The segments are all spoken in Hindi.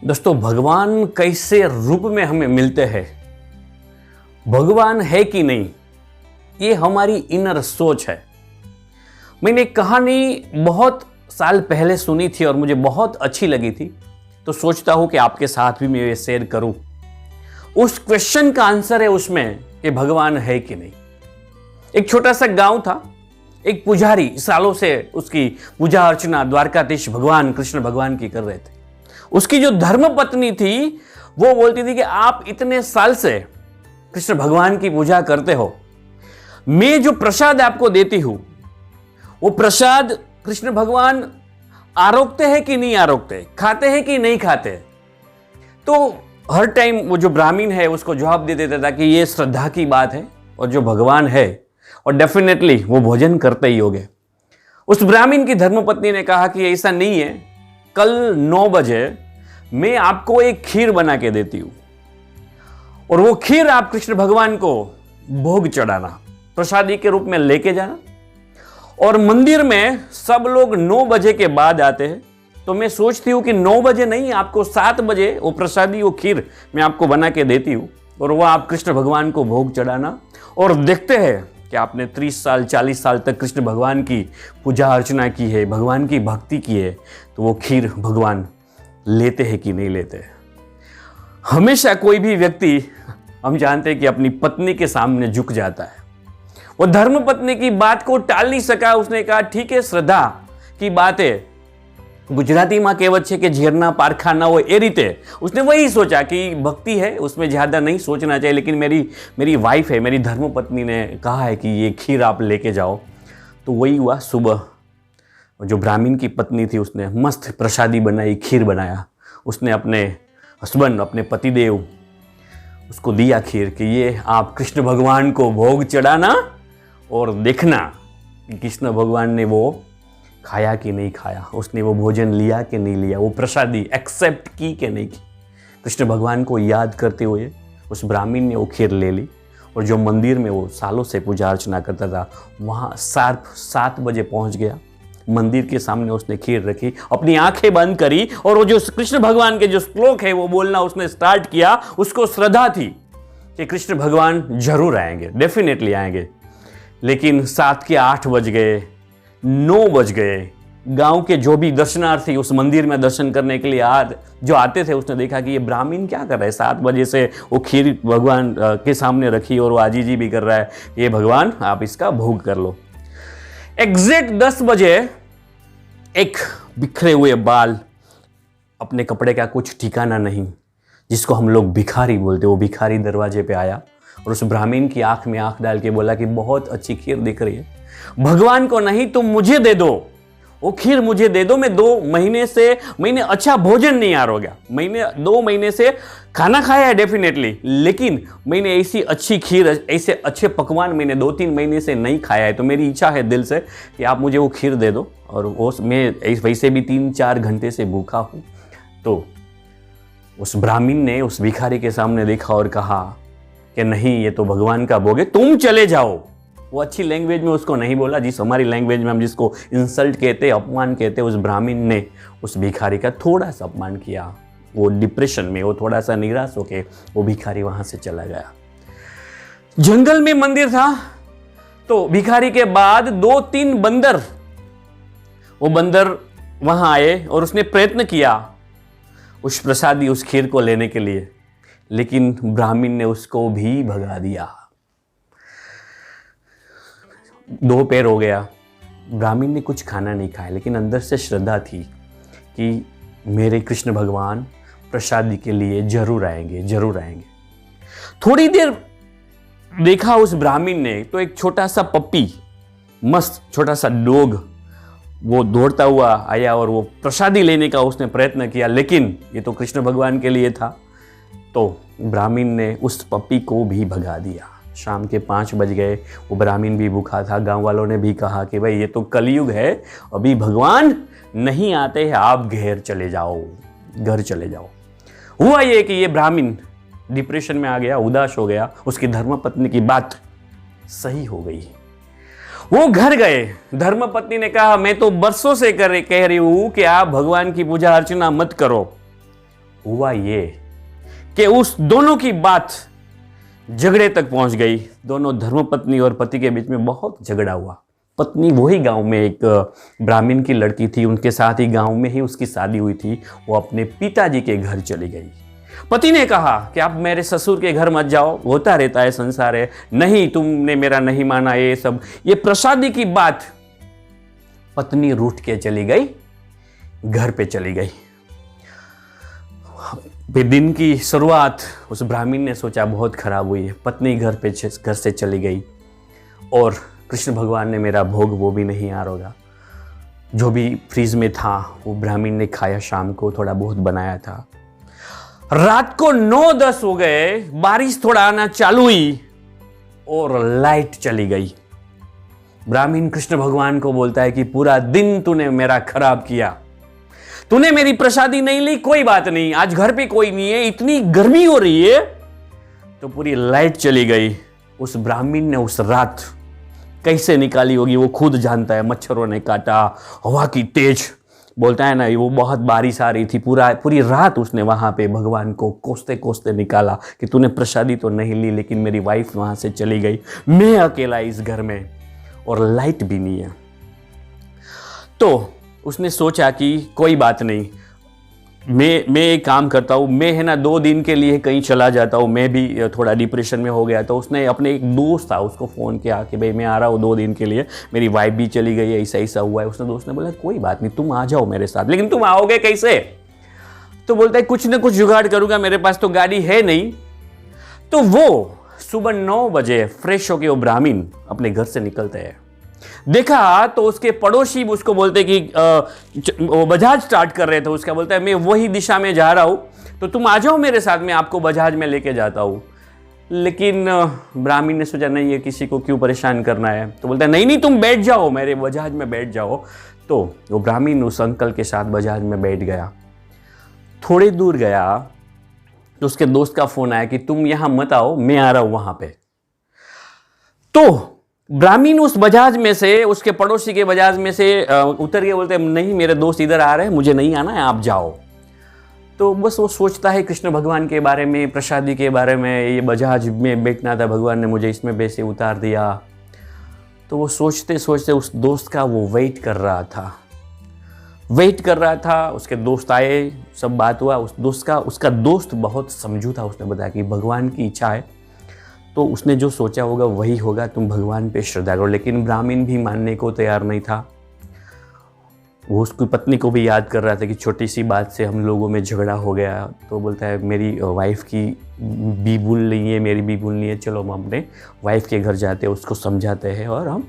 दोस्तों, भगवान कैसे रूप में हमें मिलते हैं, भगवान है कि नहीं, ये हमारी इनर सोच है। मैंने एक कहानी बहुत साल पहले सुनी थी और मुझे बहुत अच्छी लगी थी, तो सोचता हूं कि आपके साथ भी मैं ये शेयर करूं। उस क्वेश्चन का आंसर है उसमें कि भगवान है कि नहीं। एक छोटा सा गांव था, एक पुजारी सालों से उसकी पूजा अर्चना द्वारकाधीश भगवान कृष्ण भगवान की कर रहे थे। उसकी जो धर्म पत्नी थी वो बोलती थी कि आप इतने साल से कृष्ण भगवान की पूजा करते हो, मैं जो प्रसाद आपको देती हूं वो प्रसाद कृष्ण भगवान आरोगते हैं कि नहीं आरोगते, खाते हैं कि नहीं खाते। तो हर टाइम वो जो ब्राह्मण है उसको जवाब दे देता था कि ये श्रद्धा की बात है और जो भगवान है और डेफिनेटली वो भोजन करते ही होंगे। उस ब्राह्मण की धर्मपत्नी ने कहा कि ऐसा नहीं है, कल 9 बजे मैं आपको एक खीर बना के देती हूं और वो खीर आप कृष्ण भगवान को भोग चढ़ाना, प्रसादी के रूप में लेके जाना। और मंदिर में सब लोग 9 बजे के बाद आते हैं, तो मैं सोचती हूं कि 9 बजे नहीं, आपको 7 बजे वो प्रसादी, वो खीर मैं आपको बना के देती हूं और वो आप कृष्ण भगवान को भोग चढ़ाना। और देखते हैं कि आपने 30 साल 40 साल तक कृष्ण भगवान की पूजा अर्चना की है, भगवान की भक्ति की है, तो वो खीर भगवान लेते हैं कि नहीं लेते। हमेशा कोई भी व्यक्ति, हम जानते हैं कि अपनी पत्नी के सामने झुक जाता है। वो धर्म पत्नी की बात को टाल नहीं सका, उसने कहा ठीक है, श्रद्धा की बात है, गुजराती में कहेवत है कि झेरना पारखा ना हो, ए रीते उसने वही सोचा कि भक्ति है, उसमें ज़्यादा नहीं सोचना चाहिए। लेकिन मेरी वाइफ है, मेरी धर्म पत्नी ने कहा है कि ये खीर आप लेके जाओ। तो वही हुआ। सुबह जो ब्राह्मण की पत्नी थी उसने मस्त प्रसादी बनाई, खीर बनाया। उसने अपने हस्बैंड, अपने पतिदेव, उसको दिया खीर कि ये आप कृष्ण भगवान को भोग चढ़ाना और देखना कि कृष्ण भगवान ने वो खाया कि नहीं खाया, उसने वो भोजन लिया कि नहीं लिया, वो प्रसादी एक्सेप्ट की कि नहीं की। कृष्ण भगवान को याद करते हुए उस ब्राह्मण ने वो खीर ले ली और जो मंदिर में वो सालों से पूजा अर्चना करता था वहाँ 7 बजे पहुँच गया। मंदिर के सामने उसने खीर रखी, अपनी आंखें बंद करी और वो जो कृष्ण भगवान के जो श्लोक है वो बोलना उसने स्टार्ट किया। उसको श्रद्धा थी कि कृष्ण भगवान जरूर आएंगे, डेफिनेटली आएंगे। लेकिन 7 के 8 बज गए, 9 बज गए। गांव के जो भी दर्शनार्थी उस मंदिर में दर्शन करने के लिए जो आते थे, उसने देखा कि ये ब्राह्मण क्या कर रहा है, 7 बजे से वो खीर भगवान के सामने रखी और वो आजीजी भी कर रहा है, ये भगवान आप इसका भोग कर लो। एग्जैक्ट 10 बजे एक बिखरे हुए बाल, अपने कपड़े का कुछ ठिकाना नहीं, जिसको हम लोग भिखारी बोलते, वो भिखारी दरवाजे पे आया और उस ब्राह्मण की आंख में आंख डाल के बोला कि बहुत अच्छी खीर दिख रही है, भगवान को नहीं तुम मुझे दे दो, वो खीर मुझे दे दो। मैं 2 महीने से अच्छा भोजन नहीं आ रहा, 2 महीने से खाना खाया है डेफिनेटली, लेकिन मैंने ऐसी अच्छी खीर, ऐसे अच्छे पकवान मैंने 2-3 महीने से नहीं खाया है। तो मेरी इच्छा है दिल से कि आप मुझे वो खीर दे दो। और वो मैं वैसे भी 3-4 घंटे से भूखा हूँ। तो उस ब्राह्मण ने उस भिखारी के सामने देखा और कहा कि नहीं, ये तो भगवान का भोग है, तुम चले जाओ। वो अच्छी लैंग्वेज में उसको नहीं बोला, जिस हमारी लैंग्वेज में हम जिसको इंसल्ट कहते, अपमान कहते, उस ब्राह्मण ने उस भिखारी का थोड़ा सा अपमान किया। वो डिप्रेशन में, वो थोड़ा सा निराश होके वो भिखारी वहां से चला गया। जंगल में मंदिर था, तो भिखारी के बाद 2-3 बंदर, वो बंदर वहां आए और उसने प्रयत्न किया उस प्रसादी, उस खीर को लेने के लिए, लेकिन ब्राह्मण ने उसको भी भगा दिया। दोपहर हो गया, ब्राह्मण ने कुछ खाना नहीं खाया, लेकिन अंदर से श्रद्धा थी कि मेरे कृष्ण भगवान प्रसादी के लिए जरूर आएंगे, जरूर आएंगे। थोड़ी देर देखा उस ब्राह्मण ने, तो एक छोटा सा पप्पी, मस्त छोटा सा डॉग, वो दौड़ता हुआ आया और वो प्रसादी लेने का उसने प्रयत्न किया, लेकिन ये तो कृष्ण भगवान के लिए था। तो ब्राह्मण ने उस पप्पी को भी भगा दिया। शाम के 5 बज गए, वो ब्राह्मण भी भूखा था। गांव वालों ने भी कहा कि भाई ये तो कलयुग है, अभी भगवान नहीं आते हैं, आप घर चले जाओ। हुआ ये कि ये ब्राह्मण डिप्रेशन में आ गया, उदास हो गया। उसकी धर्मपत्नी की बात सही हो गई। वो घर गए, धर्मपत्नी ने कहा मैं तो बरसों से कह रही हूं कि आप भगवान की पूजा अर्चना मत करो, हुआ ये कि उस दोनों की बात झगड़े तक पहुंच गई। दोनों धर्मपत्नी और पति के बीच में बहुत झगड़ा हुआ। पत्नी वही गांव में एक ब्राह्मण की लड़की थी, उनके साथ ही गांव में ही उसकी शादी हुई थी। वो अपने पिताजी के घर चली गई। पति ने कहा कि आप मेरे ससुर के घर मत जाओ, होता रहता है, संसार है। नहीं, तुमने मेरा नहीं माना, ये सब, ये प्रसादी की बात। पत्नी रूठ के चली गई, घर पे चली गई। दिन की शुरुआत उस ब्राह्मण ने सोचा बहुत खराब हुई है। पत्नी घर से चली गई और कृष्ण भगवान ने मेरा भोग वो भी नहीं आ होगा। जो भी फ्रीज में था वो ब्राह्मण ने खाया, शाम को थोड़ा बहुत बनाया था। रात को 9-10 हो गए, बारिश थोड़ा आना चालू हुई और लाइट चली गई। ब्राह्मण कृष्ण भगवान को बोलता है कि पूरा दिन तूने मेरा खराब किया, तूने मेरी प्रसादी नहीं ली, कोई बात नहीं, आज घर पे कोई नहीं है, इतनी गर्मी हो रही है। तो पूरी लाइट चली गई। उस ब्राह्मण ने उस रात कैसे निकाली होगी वो खुद जानता है। मच्छरों ने काटा, हवा की तेज, बोलता है ना, वो बहुत बारिश आ रही थी। पूरी रात उसने वहां पे भगवान को कोसते कोसते निकाला कि तूने प्रसादी तो नहीं ली, लेकिन मेरी वाइफ वहां से चली गई, मैं अकेला इस घर में और लाइट भी नहीं है। तो उसने सोचा कि कोई बात नहीं, मैं एक काम करता हूँ, मैं है ना 2 दिन के लिए कहीं चला जाता हूँ। मैं भी थोड़ा डिप्रेशन में हो गया। तो उसने अपने एक दोस्त था उसको फ़ोन किया कि भाई मैं आ रहा हूँ 2 दिन के लिए, मेरी वाइफ भी चली गई है, ऐसा ऐसा हुआ है। उसने दोस्त ने बोला कोई बात नहीं, तुम आ जाओ मेरे साथ, लेकिन तुम आओगे कैसे? तो बोलता है कुछ ना कुछ जुगाड़ करूँगा, मेरे पास तो गाड़ी है नहीं। तो वो सुबह 9 बजे फ्रेश होके वो ब्राह्मण अपने घर से निकलते हैं। देखा तो उसके पड़ोसी उसको बोलते कि वो बजाज स्टार्ट कर रहे थे। उसका बोलता है मैं वही दिशा में जा रहा हूं, तो तुम आ जाओ मेरे साथ, मैं आपको बजाज में लेके जाता हूं। लेकिन ब्राह्मण ने सोचा नहीं, ये किसी को क्यों परेशान करना है। तो बोलता है नहीं नहीं, तुम बैठ जाओ, मेरे बजाज में बैठ जाओ। तो वो ब्राह्मण उस अंकल के साथ बजाज में बैठ गया। थोड़ी दूर गया तो उसके दोस्त का फोन आया कि तुम यहां मत आओ, मैं आ रहा हूं वहां पे। तो ब्राह्मण उस बजाज में से, उसके पड़ोसी के बजाज में से उतर के बोलते हैं नहीं, मेरे दोस्त इधर आ रहे हैं, मुझे नहीं आना है, आप जाओ। तो बस वो सोचता है कृष्ण भगवान के बारे में, प्रसादी के बारे में, ये बजाज में बैठना था, भगवान ने मुझे इसमें वैसे उतार दिया। तो वो सोचते सोचते उस दोस्त का वो वेट कर रहा था। उसके दोस्त आए, सब बात हुआ। उसका दोस्त बहुत समझू था। उसने बताया कि भगवान की इच्छा है तो उसने जो सोचा होगा वही होगा, तुम भगवान पे श्रद्धा करो। लेकिन ब्राह्मण भी मानने को तैयार नहीं था। वो उसकी पत्नी को भी याद कर रहा था कि छोटी सी बात से हम लोगों में झगड़ा हो गया। तो बोलता है मेरी वाइफ की भी भूल नहीं है, मेरी भी भूल नहीं है, चलो हम अपने वाइफ के घर जाते हैं, उसको समझाते हैं। और हम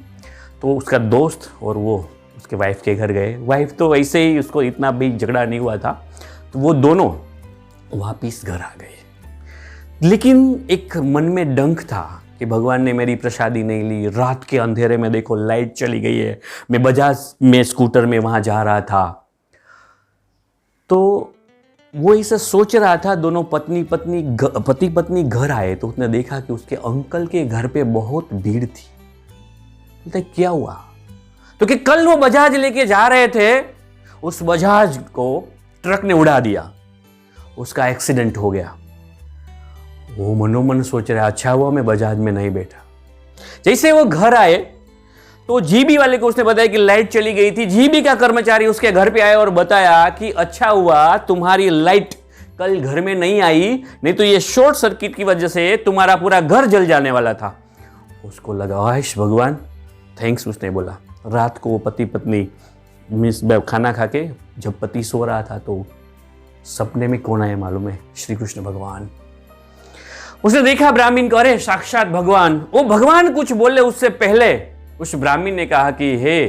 तो उसका दोस्त और वो उसके वाइफ के घर गए। वाइफ तो वैसे ही, उसको इतना भी झगड़ा नहीं हुआ था। तो वो दोनों वापिस घर आ गए। लेकिन एक मन में डंक था कि भगवान ने मेरी प्रसादी नहीं ली। रात के अंधेरे में देखो लाइट चली गई है, मैं बजाज में स्कूटर में वहां जा रहा था। तो वो इसे सोच रहा था। दोनों पति पत्नी घर आए तो उसने देखा कि उसके अंकल के घर पे बहुत भीड़ थी। बोलते क्या हुआ? तो कि कल वो बजाज लेके जा रहे थे, उस बजाज को ट्रक ने उड़ा दिया, उसका एक्सीडेंट हो गया। वो मनोमन सोच रहा अच्छा हुआ मैं बजाज में नहीं बैठा। जैसे वो घर आए तो जीबी वाले को उसने बताया कि लाइट चली गई थी। जीबी का कर्मचारी उसके घर पे आया और बताया कि अच्छा हुआ तुम्हारी लाइट कल घर में नहीं आई, नहीं तो ये शॉर्ट सर्किट की वजह से तुम्हारा पूरा घर जल जाने वाला था। उसको लगा आश भगवान थैंक्स। उसने बोला रात को वो पति पत्नी खाना खा के जब पति सो रहा था तो सपने में कौन आया मालूम है? श्री कृष्ण भगवान। उसने देखा ब्राह्मण को, अरे साक्षात भगवान। वो भगवान कुछ बोले उससे पहले उस ब्राह्मण ने कहा कि हे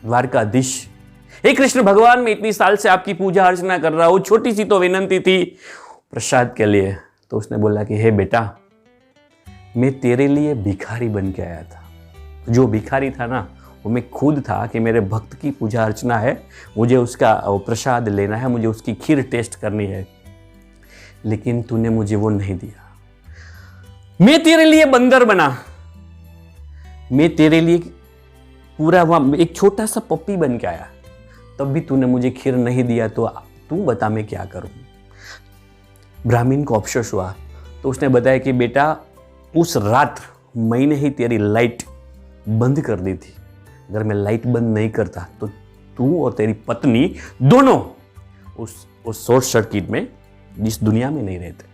द्वारकाधीश, हे कृष्ण भगवान, मैं इतनी साल से आपकी पूजा अर्चना कर रहा हूं, छोटी सी तो विनंती थी प्रसाद के लिए। तो उसने बोला कि हे बेटा, मैं तेरे लिए भिखारी बन के आया था। जो भिखारी था ना वो मैं खुद था कि मेरे भक्त की पूजा अर्चना है, मुझे उसका प्रसाद लेना है, मुझे उसकी खीर टेस्ट करनी है, लेकिन तूने मुझे वो नहीं दिया। मैं तेरे लिए बंदर बना, मैं तेरे लिए पूरा वहां एक छोटा सा पप्पी बन के आया, तब भी तूने मुझे खीर नहीं दिया। तो तू बता मैं क्या करूं? ब्राह्मण को अफसोस हुआ तो उसने बताया कि बेटा उस रात मैंने ही तेरी लाइट बंद कर दी थी, अगर मैं लाइट बंद नहीं करता तो तू और तेरी पत्नी दोनों उस शॉर्ट सर्किट में इस दुनिया में नहीं रहते।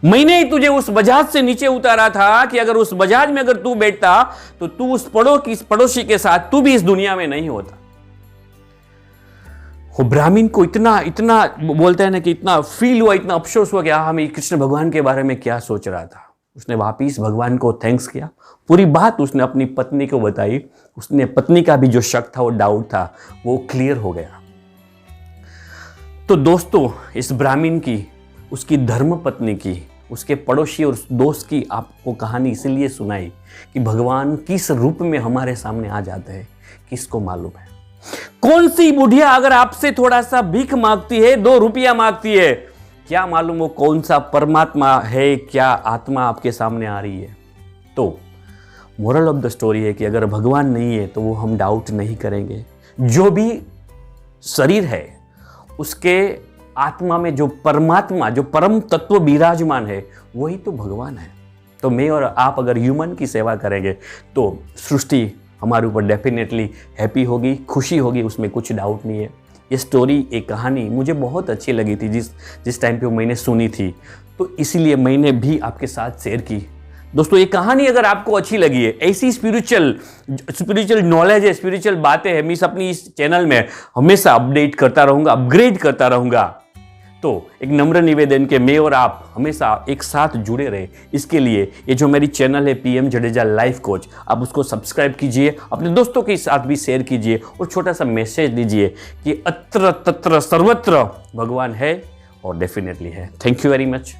मैंने ही तुझे उस बजाज से नीचे उतारा था कि अगर उस बजाज में अगर तू बैठता तो तू उस पड़ोसी के साथ तू भी इस दुनिया में नहीं होता। वो ब्राह्मण को इतना बोलते हैं ना कि इतना फील हुआ, इतना अफसोस हुआ कि हमें कृष्ण भगवान के बारे में क्या सोच रहा था। उसने वापिस भगवान को थैंक्स किया, पूरी बात उसने अपनी पत्नी को बताई। उसने पत्नी का भी जो शक था, वो डाउट था, वो क्लियर हो गया। तो दोस्तों, इस ब्राह्मण की, उसकी धर्म पत्नी की, उसके पड़ोसी और उस दोस्त की आपको कहानी इसलिए सुनाई कि भगवान किस रूप में हमारे सामने आ जाते हैं किसको मालूम है। कौन सी बुढ़िया अगर आपसे थोड़ा सा भीख मांगती है, 2 रुपया मांगती है, क्या मालूम वो कौन सा परमात्मा है, क्या आत्मा आपके सामने आ रही है। तो मोरल ऑफ द स्टोरी है कि अगर भगवान नहीं है तो वो हम डाउट नहीं करेंगे। जो भी शरीर है उसके आत्मा में जो परमात्मा, जो परम तत्व विराजमान है, वही तो भगवान है। तो मैं और आप अगर ह्यूमन की सेवा करेंगे तो सृष्टि हमारे ऊपर डेफिनेटली हैप्पी होगी, खुशी होगी, उसमें कुछ डाउट नहीं है। ये स्टोरी, एक कहानी मुझे बहुत अच्छी लगी थी जिस टाइम पे मैंने सुनी थी, तो इसीलिए मैंने भी आपके साथ शेयर की। दोस्तों, ये कहानी अगर आपको अच्छी लगी है, ऐसी स्पिरिचुअल नॉलेज है, स्पिरिचुअल बातें हैं, मैं अपनी इस चैनल में हमेशा अपडेट करता रहूँगा, अपग्रेड करता रहूँगा। तो एक नम्र निवेदन के मैं और आप हमेशा एक साथ जुड़े रहे, इसके लिए ये जो मेरी चैनल है PM जडेजा लाइफ कोच, आप उसको सब्सक्राइब कीजिए, अपने दोस्तों के साथ भी शेयर कीजिए और छोटा सा मैसेज दीजिए कि अत्र तत्र सर्वत्र भगवान है और डेफिनेटली है। Thank you very much.